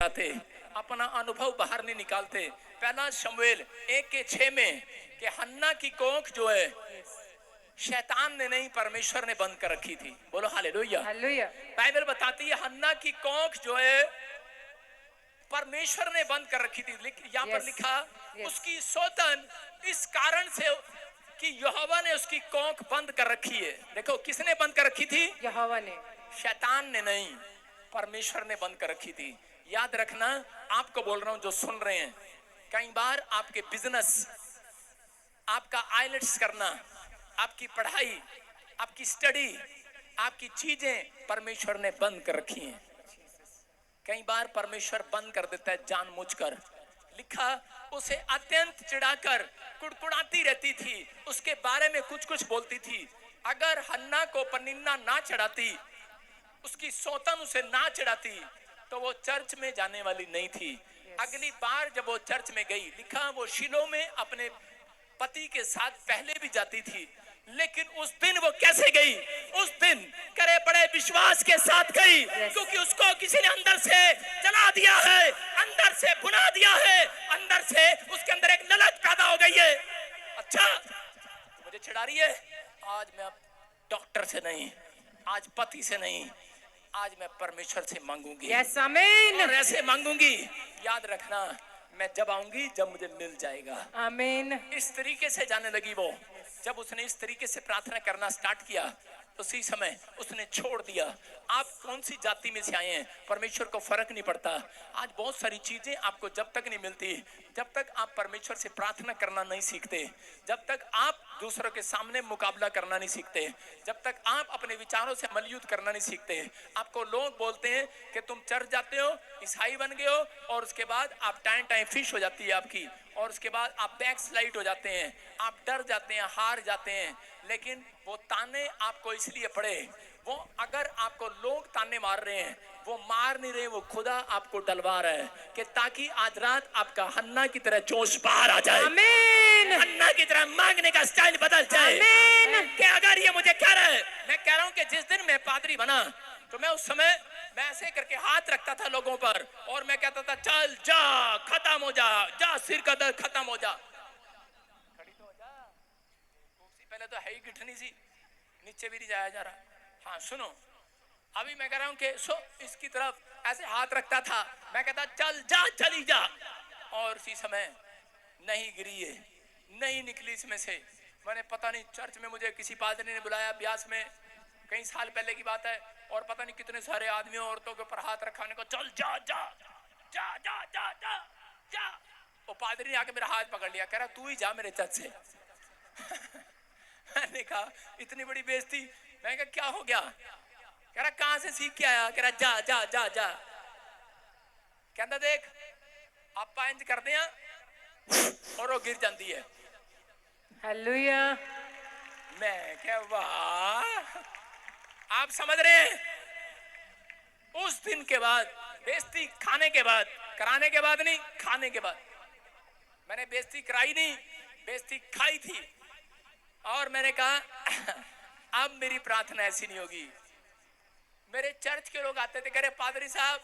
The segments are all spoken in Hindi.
थे, अपना अनुभव बाहर नहीं निकालते। पहला शमूएल 1:6 में कि हन्ना की कोख जो है शैतान ने नहीं परमेश्वर ने बंद कर रखी थी। बोलो हालेलुया। हालेलुया। बाइबल बताती है हन्ना की कोख जो है परमेश्वर ने बंद कर रखी थी। यहाँ पर लिखा उसकी सौतन इस कारण से कि यहोवा ने उसकी कोख बंद कर रखी है। देखो किसने बंद कर रखी थी? यहोवा ने। शैतान ने नहीं, परमेश्वर ने बंद कर रखी थी। याद रखना, आपको बोल रहा हूं जो सुन रहे हैं, कई बार आपके बिजनेस, आपका आइलेट्स करना, आपकी पढ़ाई, आपकी स्टडी, आपकी चीजें परमेश्वर ने बंद कर रखी हैं। कई बार परमेश्वर बंद कर देता है जानबूझकर। लिखा उसे अत्यंत चिढ़ाकर कुड़कुड़ाती रहती थी, उसके बारे में कुछ कुछ बोलती थी। अगर हन्ना को पनिन्ना ना चढ़ाती, उसकी सौतन उसे ना चढ़ाती, तो वो चर्च में जाने वाली नहीं थी। अगली बार जब वो चर्च में गई, लिखा वो शिलो में अपने पति के साथ पहले भी जाती थी, लेकिन उस दिन वो कैसे गई? उस दिन करे बड़े विश्वास के साथ गई, क्योंकि उसको किसी ने अंदर से जला दिया है, अंदर से बुना दिया है, अंदर से उसके अंदर एक ललक पैदा हो गई है। अच्छा, तो मुझे चिढ़ा रही है। आज मैं अब डॉक्टर से नहीं, आज पति से नहीं, आज मैं परमेश्वर से मांगूंगी। यस आमीन। और ऐसे मांगूंगी, याद रखना, मैं जब आऊंगी जब मुझे मिल जाएगा। आमीन। इस तरीके से जाने लगी वो। जब उसने इस तरीके से प्रार्थना करना स्टार्ट किया, उसी समय उसने छोड़ दिया। आप कौन सी जाति में से आए हैं, परमेश्वर को फर्क नहीं पड़ता। आज बहुत सारी चीजें आपको जब तक नहीं मिलती, जब तक आप परमेश्वर से प्रार्थना करना नहीं सीखते, जब तक आप दूसरों के सामने मुकाबला करना नहीं सीखते, जब तक आप अपने विचारों से मलयुद्ध करना नहीं सीखते। आपको लोग बोलते हैं कि तुम चर्च जाते हो, ईसाई बन गए हो, और उसके बाद आप टाइम फिश हो जाती है आपकी, और उसके बाद आप बैक स्लाइड हो जाते हैं, आप डर जाते हैं, हार जाते हैं। लेकिन वो ताने आपको इसलिए पड़े, वो अगर आपको लोग ताने मार रहे हैं, वो मार नहीं रहे, वो खुदा आपको डलवा रहा है कि ताकि आज रात आपका हन्ना की तरह जोश बाहर आ जाए। आमीन। हन्ना की तरह मांगने का स्टाइल बदल जाए। आमीन। कि अगर ये मुझे कह रहा है, मैं कह रहा हूं कि जिस दिन मैं पादरी बना, तो मैं उस समय मैं ऐसे करके हाथ रखता था लोगों पर, और मैं कहता था चल जा, खत्म हो जा, जा सिर का दर्द खत्म हो जा, खड़ी तो हो जा। पहले तो है ही गिठनी सी, नीचे भी नहीं जाया जा रहा। हाँ सुनो, अभी मैं कह रहा हूं कि सो इसकी तरफ ऐसे हाथ रखता था, मैं कहता चल जा, चली जा, और इसी समय नहीं गिरी है, नहीं निकली इसमें से। मैंने पता नहीं, चर्च में मुझे किसी पादरी ने बुलाया ब्यास में, कई साल पहले की बात है, और पता नहीं कितने सारे आदमियों औरतों के ऊपर हाथ रखाने को, चल जा जा जा जा जा जा जा। वो पादरी ने आके मेरा हाथ पकड़ लिया, कह रहा तू ही जा मेरे चर्च से। मैंने कहा इतनी बड़ी बेइज्जती। मैं कहा क्या हो गया? कह रहा कहां से सीख के आया? कह रहा जा जा जा जा। कहता देख आप इंज करते हैं और वो गिर जाती है। हालेलुया। मैं क्या, वाह, आप समझ रहे हैं? उस दिन के बाद, बेइज्जती खाने के बाद, कराने के बाद नहीं, खाने के बाद, मैंने बेइज्जती कराई नहीं, बेइज्जती खाई थी। और मैंने कहा अब मेरी प्रार्थना ऐसी नहीं होगी। मेरे चर्च के लोग आते थे, कह रहे पादरी साहब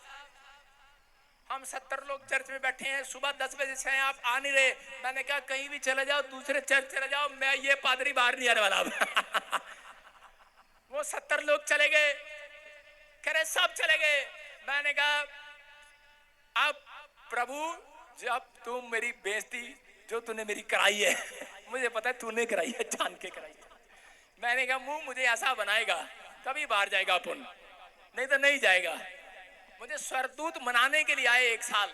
हम 70 लोग चर्च में बैठे हैं, सुबह 10 बजे से हैं, आप आ नहीं रहे। मैंने कहा कहीं भी चले जाओ, दूसरे चर्च चले जाओ, मैं ये पादरी बाहर नहीं आने वाला। वो 70 लोग चले गए, कह रहे सब चले गए। मैंने कहा अब प्रभु जब तुम मेरी बेइज्जती जो तूने मेरी कराई है, मुझे पता है तूने कराई है, जान के कराई है। मैंने कहा मुंह मुझे ऐसा बनाएगा तभी बाहर जाएगा अपन, नहीं तो नहीं जाएगा। मुझे स्वर्गदूत मनाने के लिए आए 1 साल,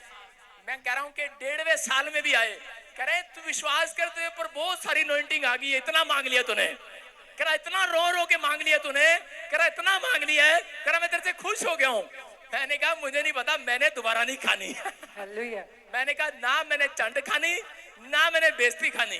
मैं कह रहा हूं कि 1.5वें साल में भी आए, कह रहे तू विश्वास कर, तुझे पर बहुत सारी अनॉइंटिंग आ गई है, इतना मांग लिया तूने। कह रहा इतना रो रो के मांग लिया तूने, कह रहा इतना मांग लिया है, कह रहा मैं तेरे से खुश हो गया हूं। मैंने कहा मुझे नहीं पता, मैंने दोबारा नहीं खानी। हालेलुया। मैंने कहा ना मैंने चंड खानी, ना मैंने बेइज्जती खानी,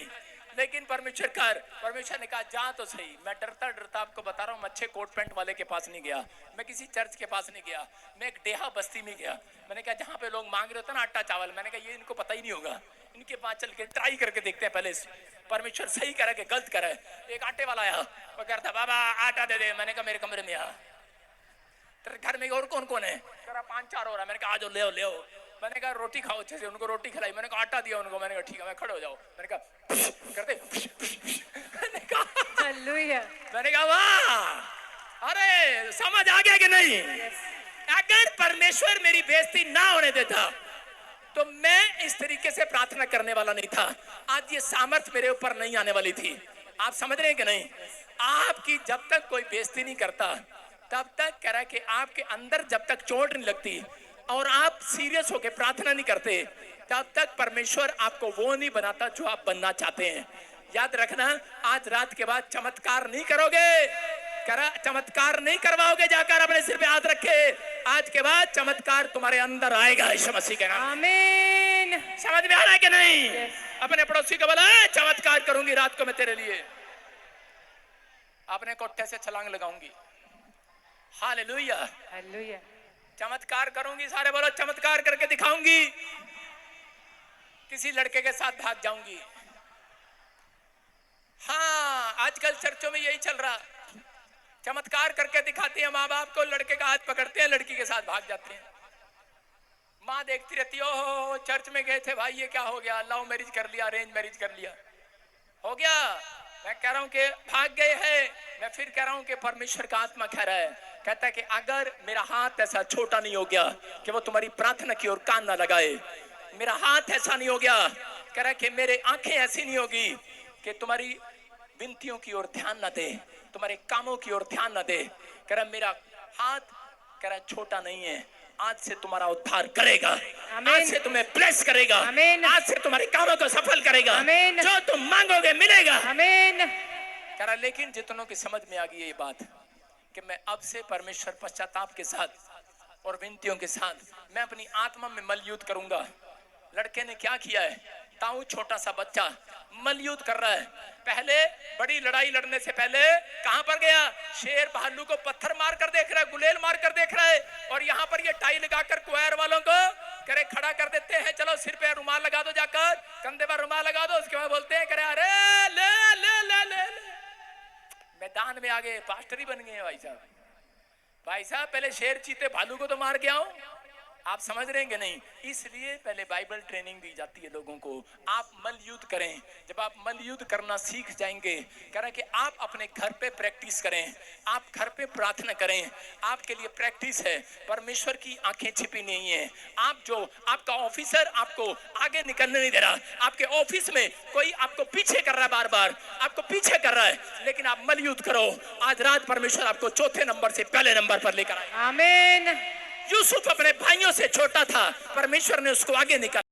लेकिन परमेश्वर कर। परमेश्वर ने कहा जा तो सही। मैं डरता डरता आपको बता रहा हूँ, मैं अच्छे कोट पैंट वाले के पास नहीं गया, मैं किसी चर्च के पास नहीं गया, मैं एक डेहा बस्ती में गया। मैंने कहा जहाँ पे लोग मांग रहे होते ना आटा चावल, मैंने कहा ये इनको पता ही नहीं होगा, इनके पास चल के ट्राई करके देखते हैं पहले परमेश्वर सही करे कि गलत करे। एक आटे वाला आया, वो कहता बाबा आटा दे दे। मैंने कहा मेरे कमरे में आ। तेरे घर में और कौन कौन है? कह रहा 5-4 और है। मैंने कहा आ जाओ, ले आओ ले आओ। मैंने कहा रोटी खाओ अच्छे से। उनको रोटी खिलाई। मैंने कहा आटा दिया उनको। मैंने कहा ठीक है, मैं खड़े हो जाओ। मैंने कहा करते मैंने कहा वाह, अरे समझ आ गया कि नहीं? अगर परमेश्वर मेरी बेइज्जती ना होने देता तो मैं इस तरीके से प्रार्थना करने वाला नहीं था। आज ये सामर्थ मेरे ऊपर नहीं आने वाली थी। आप समझ रहे हैं कि नहीं? आपकी जब तक कोई बेइज्जती नहीं करता तब तक कह रहा है कि आपके अंदर जब तक चोट नहीं लगती और आप सीरियस होकर प्रार्थना नहीं करते तब तक परमेश्वर आपको वो नहीं बनाता जो आप बनना चाहते हैं। याद रखना, आज रात के बाद चमत्कार नहीं करोगे, चमत्कार नहीं करवाओगे जाकर अपने सिर पे हाथ रखे। आज के बाद चमत्कार तुम्हारे अंदर आएगा यीशु मसीह के नाम। आमीन। समझ में आ रहा है कि नहीं? अपने पड़ोसी को बोला चमत्कार करूंगी रात को मैं तेरे लिए, अपने कोठे से छलांग लगाऊंगी। Hallelujah, hallelujah. चमत्कार करूंगी। सारे बोलो चमत्कार करके दिखाऊंगी। किसी लड़के के साथ भाग जाऊंगी। हाँ, आजकल चर्चों में यही चल रहा, चमत्कार करके दिखाते हैं माँ बाप को, लड़के का हाथ पकड़ते हैं, लड़की के साथ भाग जाते हैं। माँ देखती रहती है, ओहो चर्च में गए थे भाई, ये क्या हो गया? लव मैरिज कर लिया, अरेंज मैरिज कर लिया, हो गया। मैं कह रहा हूं कि भाग गए हैं। मैं फिर कह रहा हूं कि परमेश्वर का आत्मा कह रहा है, कहता है कि अगर मेरा हाथ ऐसा छोटा नहीं हो गया कि वो तुम्हारी प्रार्थना की ओर कान ना लगाए, मेरा हाथ ऐसा नहीं हो गया, कह रहा है कि मेरे आंखें ऐसी नहीं होगी कि तुम्हारी विनतियों की ओर ध्यान ना दे, तुम्हारे कामों की ओर ध्यान ना दे। कह रहा मेरा हाथ, कह रहा छोटा नहीं है, आज से तुम्हारा उद्धार करेगा, आज से तुम्हें ब्लेस करेगा, आज से तुम्हारे कामों को सफल करेगा, जो तुम मांगोगे मिलेगा। आमीन। कह रहा लेकिन जितनों की समझ में आ गई ये बात कि मैं अब से परमेश्वर पश्चाताप के साथ और विनतियों के साथ मैं अपनी आत्मा में मलयुद्ध करूंगा। लड़के ने क्या किया है? ताऊ छोटा सा बच्चा मलयुद्ध कर रहा है। पहले बड़ी लड़ाई लड़ने से पहले कहां पर गया? शेर भालू को पत्थर मार कर देख रहा है, गुलेल मार कर देख रहा है, और यहाँ पर ये टाई लगाकर क्वायर वालों को करे खड़ा कर देते हैं, चलो सिर पे रुमाल लगा दो, जाकर कंधे पर रुमाल लगा दो। उसके बाद बोलते हैं करे अरे ले ले ले ले, ले। मैदान में आ गए, पास्टर ही बन गए हैं भाई साहब। भाई साहब पहले शेर चीते भालू को तो मार के आओ। आप समझ रहे हैं कि नहीं? इसलिए पहले बाइबल ट्रेनिंग दी जाती है लोगों को। आप मल युद्ध करें। जब आप मल युद्ध करना सीख जाएंगे, कह रहा है कि आप अपने घर पे प्रैक्टिस करें, आप घर पे प्रार्थना करें, आपके लिए प्रैक्टिस है। परमेश्वर की आंखें छिपी नहीं है। आप जो आपका ऑफिसर आपको आगे निकलने नहीं दे रहा, आपके ऑफिस में कोई आपको पीछे कर रहा है, बार बार आपको पीछे कर रहा है, लेकिन आप मल युद्ध करो। आज रात परमेश्वर आपको चौथे नंबर से पहले नंबर पर लेकर आए। आमीन। यूसुफ अपने भाइयों से छोटा था, परमेश्वर ने उसको आगे निकाला।